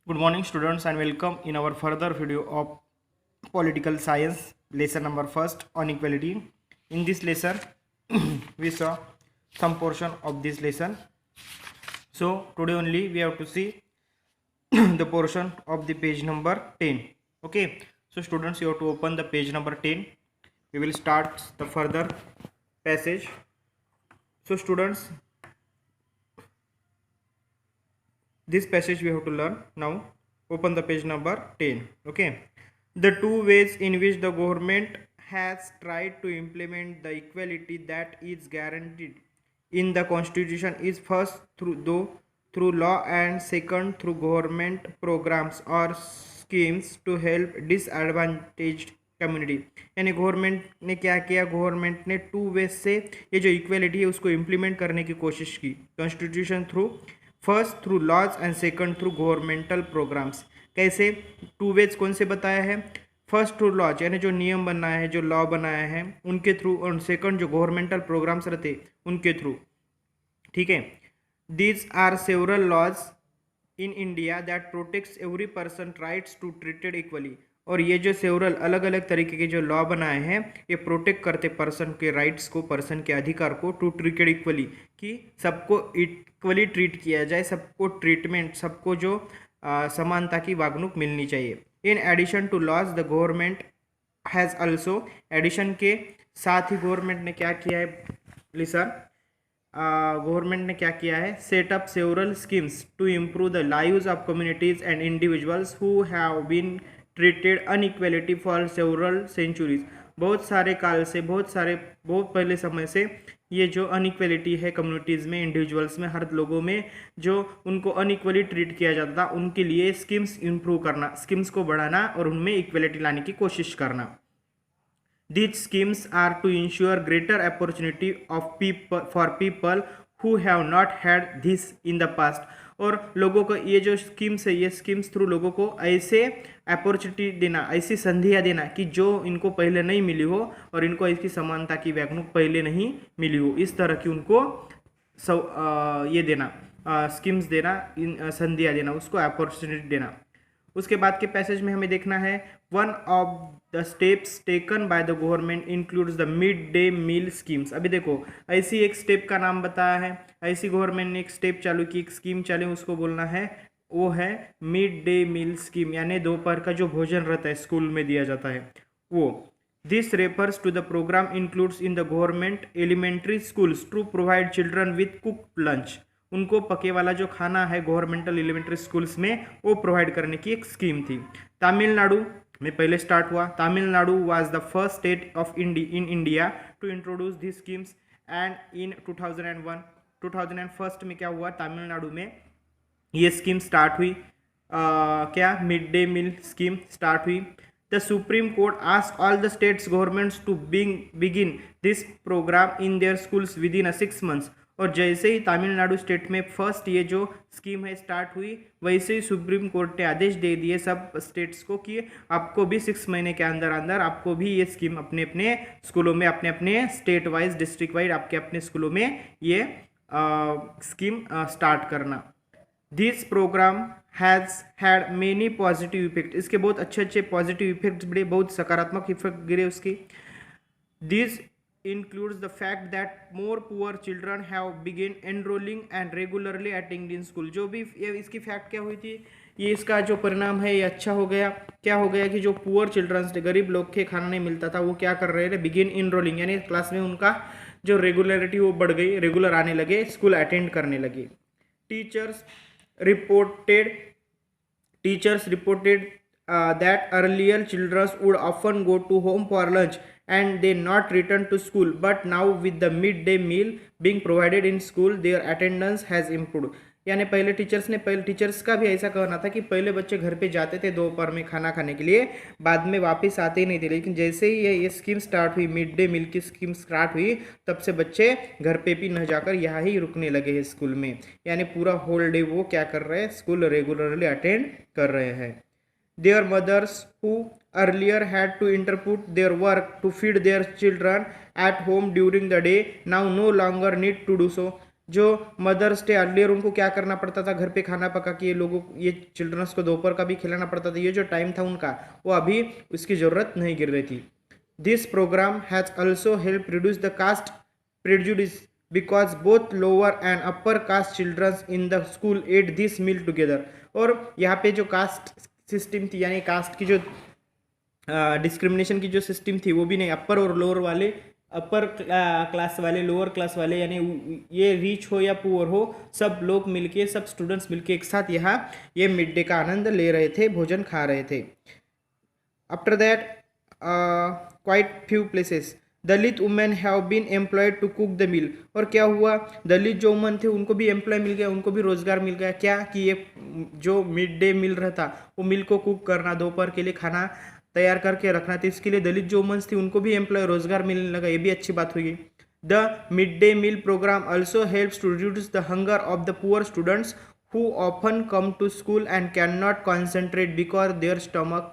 Good morning students and welcome in our further video of political science lesson number first on equality. In this lesson we saw some portion of this lesson. So today only we have to see the portion of the page number 10. Okay, so students, you have to open the page number 10. We will start the further passage. So students, this passage we have to learn now. Open the page number 10. Okay, the two ways in which the government has tried to implement the equality that is guaranteed in the constitution is first through law and second through government programs or schemes to help disadvantaged community. यानी government ने क्या किया, government ने two way से ये जो equality है उसको इम्प्लीमेंट करने की कोशिश की. Constitution through, first through laws and second through governmental programmes. कैसे टू वेज कौन से बताया है? फर्स्ट थ्रू लॉज यानी जो नियम बनाया है, जो लॉ बनाया है उनके थ्रू, और सेकंड जो गवर्नमेंटल प्रोग्राम्स रहते उनके थ्रू. ठीक है. These are several laws in India that protects every person rights to treated equally. और ये जो सेवरल अलग अलग तरीके के जो लॉ बनाए हैं ये प्रोटेक्ट करते पर्सन के राइट्स को, पर्सन के अधिकार को, टू ट्रीटेड इक्वली, कि सबको इक्वली ट्रीट किया जाए, सबको ट्रीटमेंट, सबको जो समानता की वागणूक मिलनी चाहिए. In addition to laws the government has also, addition के साथ ही गवर्नमेंट ने क्या किया है लिसन, गवर्नमेंट ने क्या किया है, set up several schemes to improve the lives of communities and individuals who have been treated inequality for several centuries. बहुत सारे काल से, बहुत पहले समय से ये जो अनइक्वलिटी है कम्युनिटीज़ में, इंडिविजुअल्स में, हर लोगों में जो उनको अनइक्वली ट्रीट किया जाता था, उनके लिए स्कीम्स इंप्रूव करना, स्कीम्स को बढ़ाना और उनमें इक्वलिटी लाने की कोशिश करना. These schemes are to ensure greater opportunity for people who have not had this in the past. और लोगों को ये जो स्कीम्स है, ये स्कीम्स थ्रू लोगों को ऐसे अपॉर्चुनिटी देना, ऐसी संधियाँ देना कि जो इनको पहले नहीं मिली हो और इनको इसकी समानता की व्याख्या पहले नहीं मिली हो, इस तरह की उनको ये देना, स्कीम्स देना, संधियाँ देना, उसको अपॉर्चुनिटी देना. उसके बाद के पैसेज में हमें देखना है, one of the steps taken by the government includes the mid day meal schemes. अभी देखो, ऐसी एक स्टेप का नाम बताया है, ऐसी गवर्नमेंट ने एक स्टेप चालू की, एक स्कीम चालू, उसको बोलना है, वो है मिड डे मील स्कीम, यानी दोपहर का जो भोजन रहता है स्कूल में दिया जाता है वो. This refers to the programme includes in the government elementary schools to provide children with cook lunch. उनको पके वाला जो खाना है गवर्नमेंटल एलिमेंट्री स्कूल्स में वो प्रोवाइड करने की एक स्कीम थी. तमिलनाडु में पहले स्टार्ट हुआ. Tamil Nadu was the first state of in India to introduce this schemes and in 2001 में क्या हुआ, तमिलनाडु में ये स्कीम स्टार्ट हुई. क्या mid day meal scheme start हुई. The supreme court asked all the states governments to begin this programme in their schools within 6 months. और जैसे ही तमिलनाडु स्टेट में फर्स्ट ये जो स्कीम है स्टार्ट हुई, वैसे ही सुप्रीम कोर्ट ने आदेश दे दिए सब स्टेट्स को कि आपको भी 6 महीने के अंदर अंदर आपको भी ये स्कीम अपने अपने स्कूलों में, अपने अपने स्टेट वाइज, डिस्ट्रिक्ट वाइज आपके अपने स्कूलों में ये स्कीम स्टार्ट करना. This programme has had many positive effect. इसके बहुत अच्छे पॉजिटिव इफेक्ट्स गिरे, बहुत सकारात्मक इफेक्ट गिरे उसके. This includes the fact that more poor children have begun enrolling and regularly attending school. जो भी ये इसकी फैक्ट क्या हुई थी, ये इसका जो परिणाम है ये अच्छा हो गया. क्या हो गया कि जो पुअर चिल्ड्रंस थे, गरीब लोग के खाना नहीं मिलता था, वो क्या कर रहे थे, बिगिन इनरोलिंग, यानी क्लास में उनका जो रेगुलरिटी वो बढ़ गई, रेगुलर आने लगे, स्कूल अटेंड करने लगे. Teachers reported that earlier children would often go to home for lunch and they not return to school, but now with the midday meal being provided in school their attendance has improved. यानी पहले teachers का भी ऐसा कहना था कि पहले बच्चे घर पे जाते थे दोपहर में खाना खाने के लिए, बाद में वापस आते ही नहीं थे. लेकिन जैसे ही ये स्कीम स्टार्ट हुई, मिड डे मील की स्कीम स्टार्ट हुई, तब से बच्चे घर पे भी न जाकर यहाँ ही रुकने लगे हैं स्कूल में. यानी पूरा होल डे वो क्या कर रहे हैं, स्कूल रेगुलरली अटेंड कर रहे हैं. Their mothers who earlier had to interpret their work to feed their children at home during the day now no longer need to do so. जो मदर्स थे अर्लियर उनको क्या करना पड़ता था, घर पे खाना पका के ये चिल्ड्रंस को दोपहर का भी खिलाना पड़ता था, ये जो टाइम था उनका वो अभी उसकी ज़रूरत नहीं गिर रही थी. This programme has also help reduce the caste prejudice because both lower and upper caste children in the school ate this meal together. और यहाँ पे जो कास्ट सिस्टम थी यानी कास्ट की जो डिस्क्रिमिनेशन की जो सिस्टम थी वो भी नहीं, अपर और लोअर वाले, अपर क्लास वाले लोअर क्लास वाले यानी ये रिच हो या पुअर हो सब लोग मिलके सब स्टूडेंट्स मिलके एक साथ यहाँ ये मिड डे का आनंद ले रहे थे, भोजन खा रहे थे. After that quite few places Dalit women have been employed to cook the meal. और क्या हुआ, दलित जो वुमन थे उनको भी एम्प्लॉय मिल गया, उनको भी रोजगार मिल गया. क्या कि ये जो मिड डे मील रहता वो मील को कुक करना, दोपहर के लिए खाना तैयार करके रखना था, इसके लिए दलित जो वुमेन्स थी उनको भी एम्प्लॉय रोजगार मिलने लगा. ये भी अच्छी बात हुई. The mid day meal programme also helps to reduce the hunger of the poor students who often come to school and can not concentrate because their stomach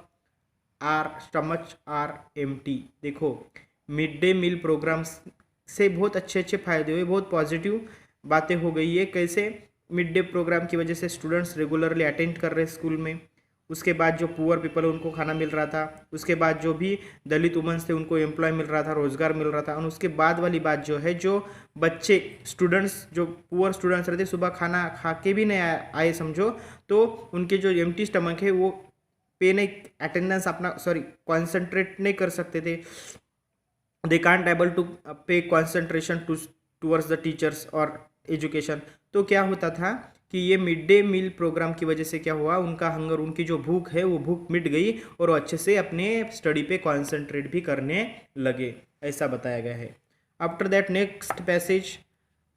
are empty. देखो मिड डे मील प्रोग्राम्स से बहुत अच्छे फ़ायदे हुए, बहुत positive बातें हो गई है. कैसे, मिड डे प्रोग्राम की वजह से स्टूडेंट्स रेगुलरली अटेंड कर रहे स्कूल में, उसके बाद जो पुअर पीपल उनको खाना मिल रहा था, उसके बाद जो भी दलित वुमेन्स थे उनको एम्प्लॉय मिल रहा था, रोजगार मिल रहा था. और उसके बाद वाली बात जो है, जो बच्चे स्टूडेंट्स जो पुअर स्टूडेंट्स रहते सुबह खाना खा के भी नहीं आए समझो, तो उनके जो एम्प्टी स्टमक है वो पे नहीं, अटेंडेंस अपना कॉन्सेंट्रेट नहीं कर सकते थे. they can't able to pay concentration towards the teachers or education. तो क्या होता था कि ये मिड डे मील प्रोग्राम की वजह से क्या हुआ, उनका हंगर, उनकी जो भूख है वो भूख मिट गई और वो अच्छे से अपने स्टडी पे कॉन्सेंट्रेट भी करने लगे, ऐसा बताया गया है. After that next passage,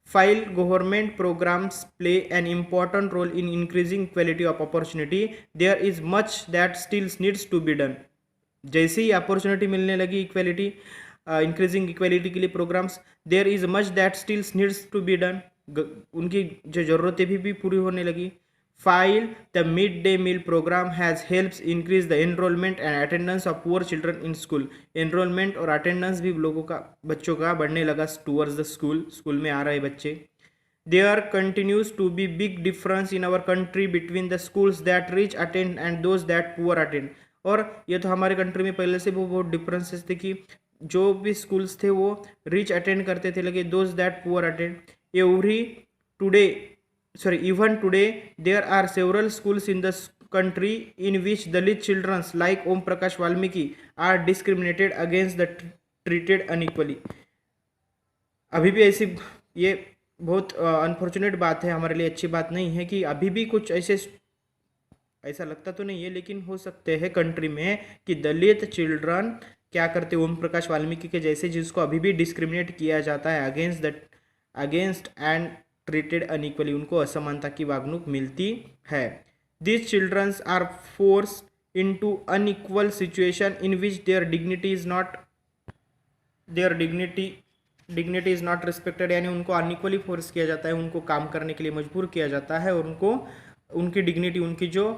while government programmes play an important role in increasing equality of opportunity, there is much that still needs to be done. जैसे ही अपॉर्चुनिटी मिलने लगी इक्वलिटी, इंक्रीजिंग इक्वलिटी के लिए programmes, there is much that still needs to be done, उनकी जो ज़रूरतें भी पूरी होने लगी. While the mid day meal programme has helps increase the enrolment and attendance of poor children in school. Enrolment और अटेंडेंस भी लोगों का, बच्चों का बढ़ने लगा टूवर्ड्स द स्कूल, स्कूल में आ रहे बच्चे. There continues to be big difference in our country between the schools that rich attend and those that poor attend. और ये तो हमारे कंट्री में पहले से वो बहुत डिफरेंसेस थे कि जो भी स्कूल्स थे वो रिच अटेंड करते थे, लगे those that poor attend. Every today even today there are several schools in the country in which Dalit children like Om Prakash Valmiki are discriminated against the treated unequally. अभी भी ऐसी, ये बहुत unfortunate बात है, हमारे लिए अच्छी बात नहीं है कि अभी भी कुछ ऐसा लगता तो नहीं है लेकिन हो सकते हैं कंट्री में कि दलित चिल्ड्रन क्या करते, ओम प्रकाश वाल्मीकि के जैसे, जिसको अभी भी डिस्क्रिमिनेट किया जाता है अगेंस्ट एंड ट्रीटेड अनइक्वली, उनको असमानता की वागणूक मिलती है. This childrens are forced into unequal situation in which their dignity is not respected. यानी उनको अनइक्वली फोर्स किया जाता है, उनको काम करने के लिए मजबूर किया जाता है और उनको उनकी डिग्निटी, उनकी जो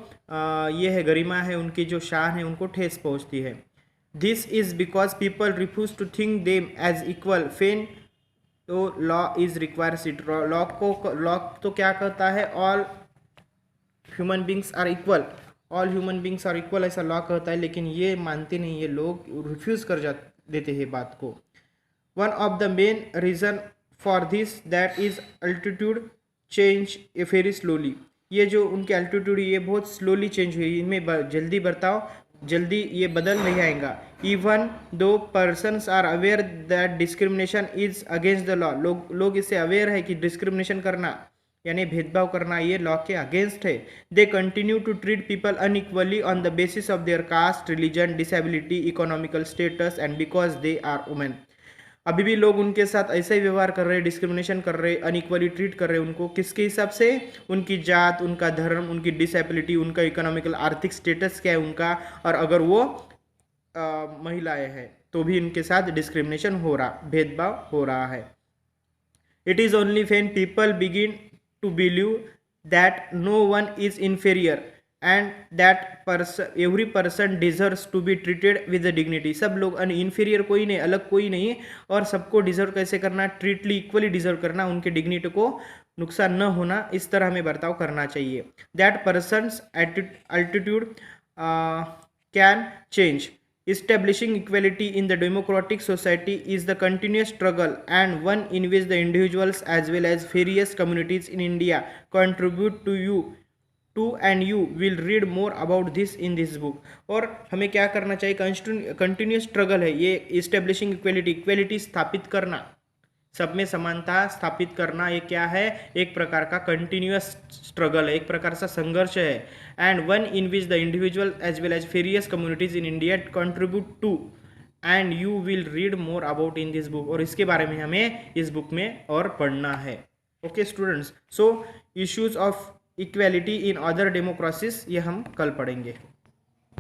ये है गरिमा है, उनकी जो शान है, उनको ठेस पहुंचती है. This is because people refuse to think them as equal फेन. तो law is requires it. Law तो क्या कहता है, all human beings are equal, ऐसा लॉ कहता है, लेकिन ये मानते नहीं, ये लोग रिफ्यूज कर देते हैं बात को. One of the main reason for this that is altitude change very slowly. ये जो उनके अल्टीट्यूड ये बहुत स्लोली चेंज हुई, इनमें जल्दी बर्ताव, जल्दी ये बदल नहीं आएगा. Even though persons are aware that discrimination is against the law. लोग इससे अवेयर है कि डिस्क्रिमिनेशन करना यानी भेदभाव करना ये लॉ के अगेंस्ट है. They continue to treat people unequally on the basis of their caste, religion, disability, economical status and because they are women. अभी भी लोग उनके साथ ऐसा ही व्यवहार कर रहे हैं, डिस्क्रिमिनेशन कर रहे हैं, अनइक्वली ट्रीट कर रहे हैं उनको. किसके हिसाब से, उनकी जात, उनका धर्म, उनकी डिसेबिलिटी, उनका इकोनॉमिकल आर्थिक स्टेटस क्या है उनका, और अगर वो महिलाएं हैं तो भी इनके साथ डिस्क्रिमिनेशन हो रहा, भेदभाव हो रहा है. It is only when people begin to believe that no one is inferior and that every person deserves to be treated with dignity. सब लोग इन्फीरियर कोई नहीं, अलग कोई नहीं, और सबको डिजर्व कैसे करना, ट्रीटली इक्वली डिजर्व करना, उनके डिग्निटी को नुकसान न होना, इस तरह हमें बर्ताव करना चाहिए। That persons altitude can change. Establishing equality in the democratic society is the continuous struggle and one in which the individuals as well as various communities in India contribute to and you will read more about this in this book। और हमें क्या करना चाहिए, continuous struggle है ये, establishing equality स्थापित करना, सब में समानता स्थापित करना, ये क्या है, एक प्रकार का कंटिन्यूअस स्ट्रगल है, एक प्रकार से संघर्ष है। And one in which the individual as well as various communities in India contribute to and you will read more about in this book. और इसके बारे में हमें इस बुक में और पढ़ना है। Okay students, so issues of equality in other democracies ये हम कल पढ़ेंगे।